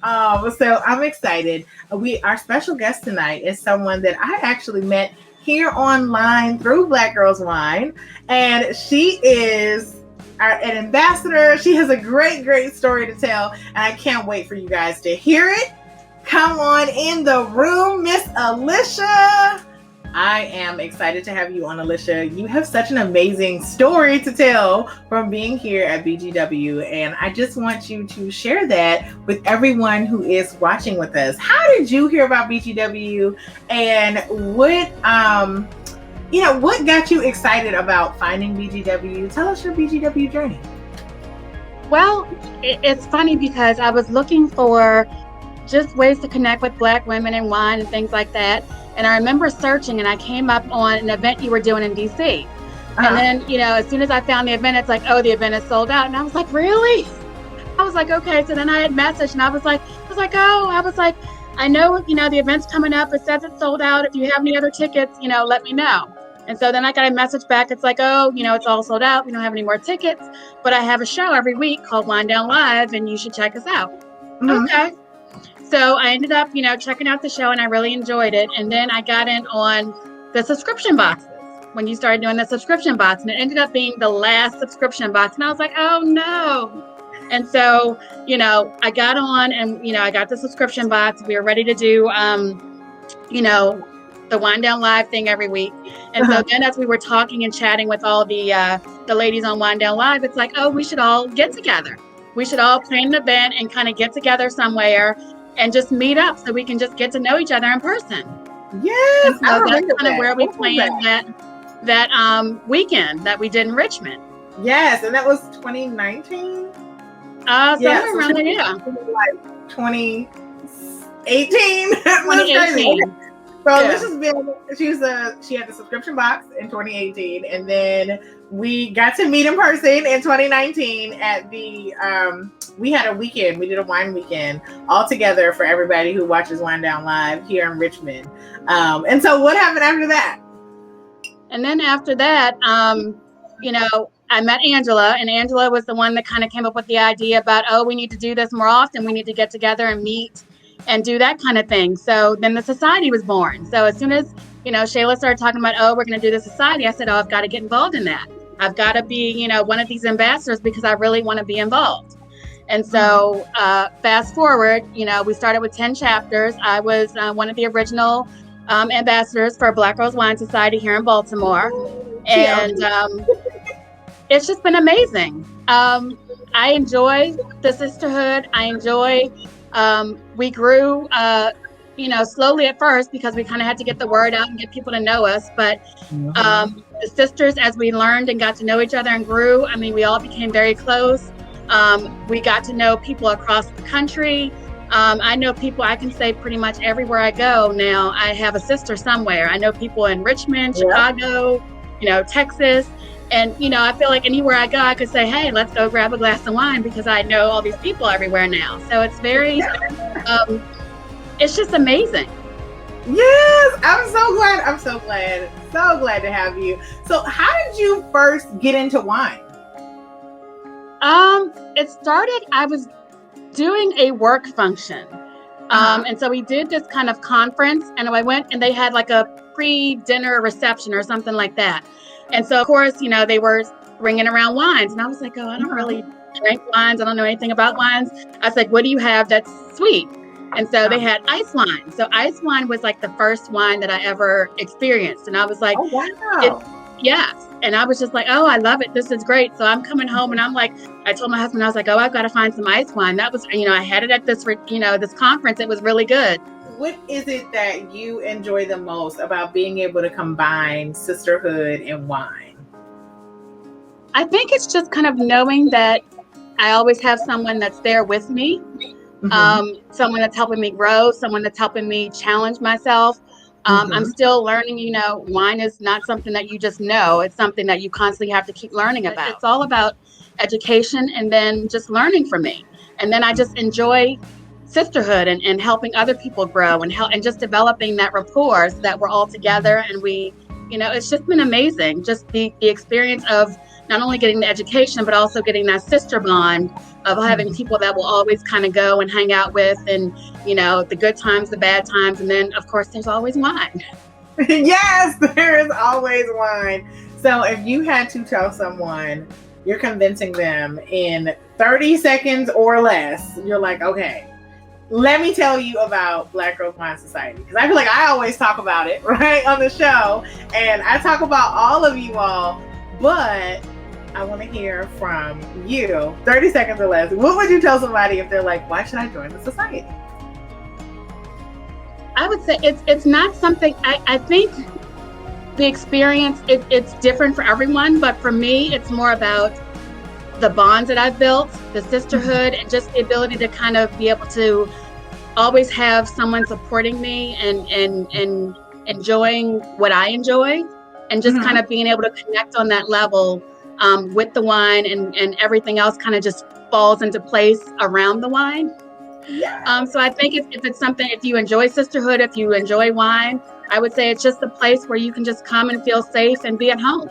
So I'm excited. Our special guest tonight is someone that I actually met here online through Black Girls Wine, and she is an ambassador. She has a great story to tell, and I can't wait for you guys to hear it. Come on in the room, Miss Alicia. I am excited to have you on, Alicia. You have such an amazing story to tell from being here at BGW, and I just want you to share that with everyone who is watching with us. How did you hear about BGW, and what got you excited about finding BGW? Tell us your BGW journey. Well, it's funny because I was looking for just ways to connect with Black women in wine and things like that. And I remember searching, and I came up on an event you were doing in DC. And then, as soon as I found the event, it's like, oh, the event is sold out. And I was like, really? I was like, okay. So then I had messaged, and I was like, I know, the event's coming up. It says it's sold out. If you have any other tickets, let me know. And so then I got a message back. It's like, oh, it's all sold out. We don't have any more tickets, but I have a show every week called Wine Down Live, and you should check us out. Mm-hmm. Okay. So I ended up, checking out the show, and I really enjoyed it. And then I got in on the subscription boxes when you started doing the subscription box, and it ended up being the last subscription box. And I was like, oh no. And so, I got on, and, I got the subscription box. We were ready to do, the Wine Down Live thing every week. And so then as we were talking and chatting with all the ladies on Wine Down Live, it's like, oh, we should all get together. We should all plan an event and kind of get together somewhere and just meet up so we can just get to know each other in person. Yes. And so that's kind of where we planned that weekend that we did in Richmond. Yes, and that was 2019? Somewhere around there, yeah. Like 2018. 2018. So this has been, she had the subscription box in 2018, and then we got to meet in person in 2019 at the, we had a weekend, we did a wine weekend all together for everybody who watches Wine Down Live here in Richmond. And so what happened after that? And then after that, I met Angela, and Angela was the one that kind of came up with the idea about, oh, we need to do this more often. We need to get together and meet and do that kind of thing. So then the society was born. So as soon as, Shayla started talking about, oh, we're going to do the society, I said, oh, I've got to get involved in that. I've got to be, one of these ambassadors because I really want to be involved. And so fast forward, we started with 10 chapters. I was one of the original ambassadors for Black Girls Wine Society here in Baltimore. And it's just been amazing. I enjoy the sisterhood. I enjoy, we grew, slowly at first because we kind of had to get the word out and get people to know us. But the sisters, as we learned and got to know each other and grew, we all became very close. We got to know people across the country. I know people, I can say pretty much everywhere I go now, I have a sister somewhere. I know people in Richmond, Chicago, Texas. And, I feel like anywhere I go, I could say, hey, let's go grab a glass of wine because I know all these people everywhere now. So it's very, it's just amazing. Yes, I'm so glad to have you. So how did you first get into wine? It started, I was doing a work function. And so we did this kind of conference, and I went and they had like a pre-dinner reception or something like that. And so, of course, they were bringing around wines. And I was like, oh, I don't really drink wines. I don't know anything about wines. I was like, what do you have that's sweet? And so they had ice wine. So ice wine was like the first wine that I ever experienced. And I was like, oh, wow. Yes. And I was just like, oh, I love it. This is great. So I'm coming home and I'm like, I told my husband, I was like, oh, I've got to find some ice wine. That was, I had it at this, this conference. It was really good. What is it that you enjoy the most about being able to combine sisterhood and wine? I think it's just kind of knowing that I always have someone that's there with me, someone that's helping me grow, someone that's helping me challenge myself. I'm still learning, wine is not something that you just know. It's something that you constantly have to keep learning about. It's all about education and then just learning from me. And then I just enjoy sisterhood and helping other people grow and just developing that rapport so that we're all together and we, it's just been amazing. Just the experience of not only getting the education, but also getting that sister bond of having people that will always kind of go and hang out with, and, you know, the good times, the bad times. And then, of course, there's always wine. Yes, there is always wine. So if you had to tell someone, you're convincing them in 30 seconds or less, you're like, okay, let me tell you about Black Girls Wine Society. Because I feel like I always talk about it, right, on the show. And I talk about all of you all, but I want to hear from you, 30 seconds or less. What would you tell somebody if they're like, why should I join the society? I would say it's not something, I think the experience, it's different for everyone, but for me, it's more about the bonds that I've built, the sisterhood, and just the ability to kind of be able to always have someone supporting me and enjoying what I enjoy, and just kind of being able to connect on that level with the wine, and everything else kind of just falls into place around the wine. Yeah. So I think if it's something, if you enjoy sisterhood, if you enjoy wine, I would say it's just a place where you can just come and feel safe and be at home.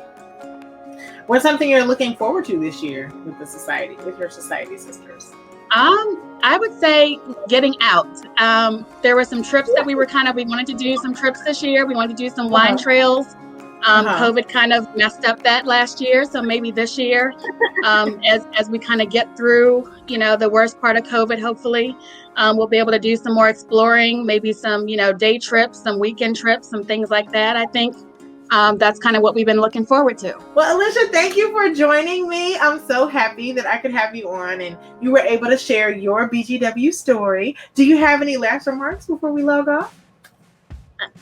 What's something you're looking forward to this year with the society, with your society sisters? I would say getting out. There were some trips that we wanted to do some trips this year. We wanted to do some wine trails. COVID kind of messed up that last year. So maybe this year, as we kind of get through, you know, the worst part of COVID, hopefully, we'll be able to do some more exploring, maybe some, you know, day trips, some weekend trips, some things like that. I think that's kind of what we've been looking forward to. Well, Alicia, thank you for joining me. I'm so happy that I could have you on and you were able to share your BGW story. Do you have any last remarks before we log off?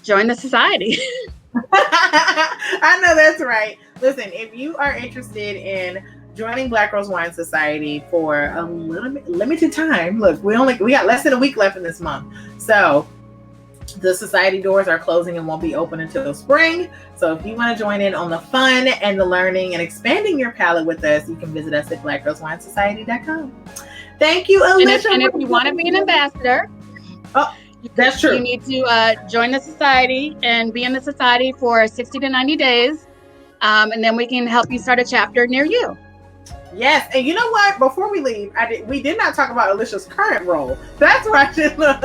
Join the society. I know that's right. Listen, if you are interested in joining Black Girls Wine Society for a limited time, look, we got less than a week left in this month. So the society doors are closing and won't be open until spring. So if you want to join in on the fun and the learning and expanding your palate with us, you can visit us at blackgirlswinesociety.com. Thank you, Alicia. And if you want to be an ambassador, that's true. You need to join the society and be in the society for 60 to 90 days. And then we can help you start a chapter near you. Yes, and you know what? Before we leave, we did not talk about Alicia's current role. That's why I should look.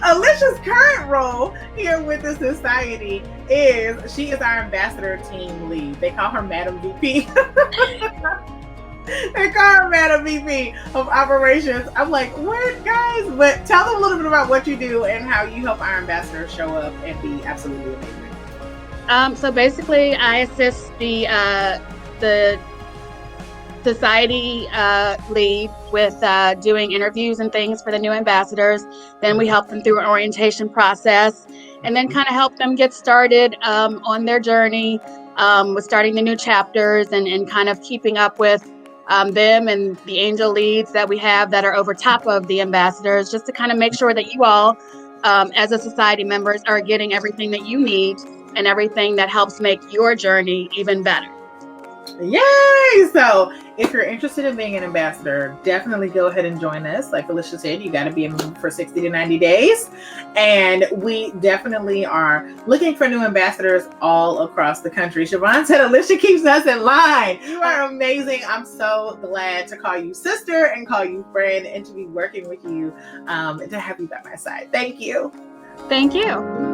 Alicia's current role here with the society is she is our ambassador team lead. They call her Madam VP. They call her Madam VP of operations. I'm like, what, guys? But tell them a little bit about what you do and how you help our ambassadors show up and be absolutely amazing. So basically, I assist the society lead with doing interviews and things for the new ambassadors. Then we help them through an orientation process, and then kind of help them get started on their journey with starting the new chapters, and kind of keeping up with them and the angel leads that we have that are over top of the ambassadors, just to kind of make sure that you all, as a society members, are getting everything that you need and everything that helps make your journey even better. Yay! So if you're interested in being an ambassador, definitely go ahead and join us. Like Alicia said, you got to be in for 60 to 90 days. And we definitely are looking for new ambassadors all across the country. Siobhan said Alicia keeps us in line. You are amazing. I'm so glad to call you sister and call you friend and to be working with you, and to have you by my side. Thank you. Thank you.